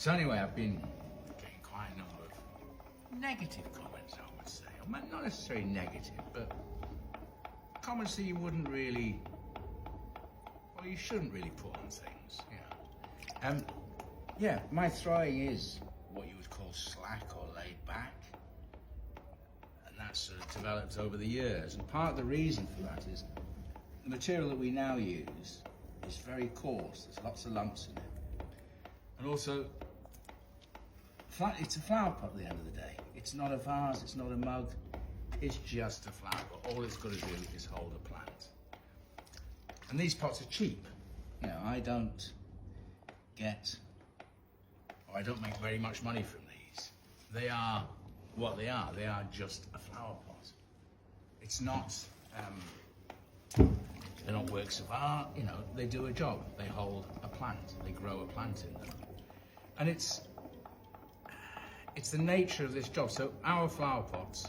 So anyway, I've been getting quite a number of negative comments, I would say. Or not necessarily negative, but comments that you wouldn't really, or you shouldn't really put on things, you know. Yeah, my throwing is what you would call slack or laid back. And that's sort of developed over the years. And part of the reason for that is the material that we now use is very coarse. There's lots of lumps in it. And also, it's a flower pot at the end of the day. It's not a vase, it's not a mug, it's just a flower pot. All it's got to do is hold a plant. And these pots are cheap. You know, I don't make very much money from these. They are what they are. They are just a flower pot. It's not, they're not works of art, you know, they do a job. They hold a plant, they grow a plant in them. And it's the nature of this job. So our flower pots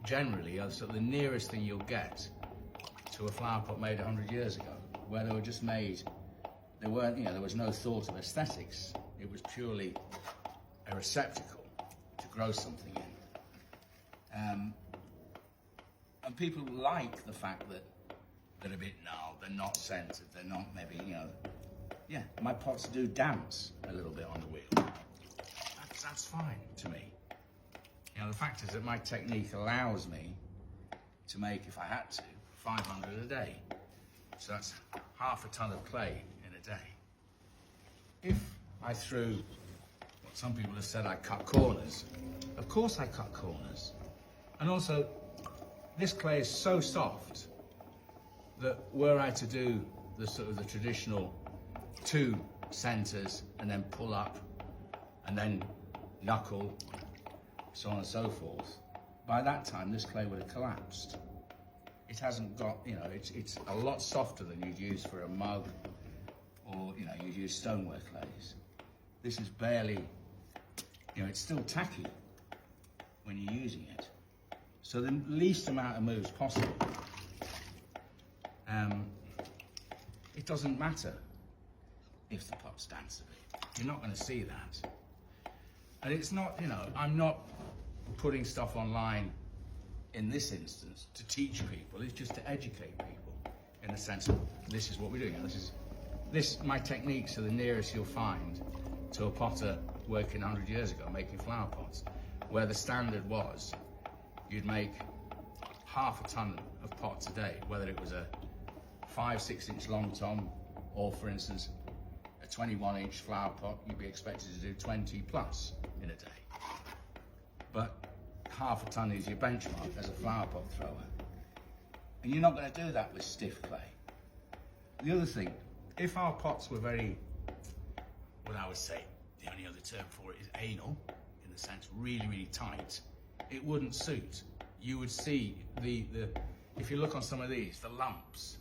generally are sort of the nearest thing you'll get to a flower pot made 100 years ago, where they were just made, they weren't, you know, there was no thought of aesthetics. It was purely a receptacle to grow something in. And people like the fact that they're a bit gnarled, they're not centered, they're not maybe, you know, yeah, my pots do dance a little bit on the wheel. That's fine to me. You know, the fact is that my technique allows me to make, if I had to, 500 a day. So that's half a ton of clay in a day. If I threw what some people have said I cut corners, of course I cut corners. And also, this clay is so soft that were I to do the sort of the traditional 2 centers and then pull up and then knuckle, so on and so forth, by that time this clay would have collapsed. It hasn't got, you know, it's a lot softer than you'd use for a mug, or, you know, you'd use stoneware clays. This is barely, you know, it's still tacky when you're using it. So the least amount of moves possible. It doesn't matter if the pot's dance a bit. You're not going to see that. And it's not, you know, I'm not putting stuff online in this instance to teach people. It's just to educate people in the sense of this is what we're doing. My techniques are the nearest you'll find to a potter working 100 years ago making flower pots, where the standard was you'd make half a ton of pots a day, whether it was a 5-6 inch long tom, or for instance a 21-inch flower pot, you'd be expected to do 20 plus in a day. But half a ton is your benchmark as a flower pot thrower. And you're not going to do that with stiff clay. The other thing, if our pots were very, what I would say, the only other term for it is anal, in the sense really, really tight, it wouldn't suit. You would see if you look on some of these, the lumps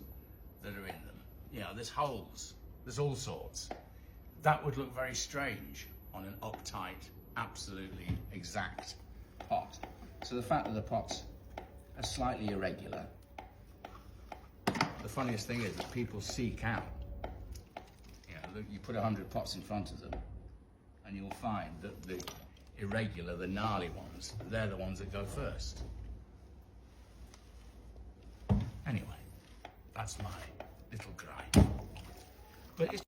that are in them, you know, there's holes, there's all sorts. That would look very strange on an uptight, absolutely exact pot. So the fact that the pots are slightly irregular, the funniest thing is that people seek out, you know, look, you put 100 pots in front of them and you'll find that the irregular, the gnarly ones, they're the ones that go first. Anyway, that's my little gripe. But it's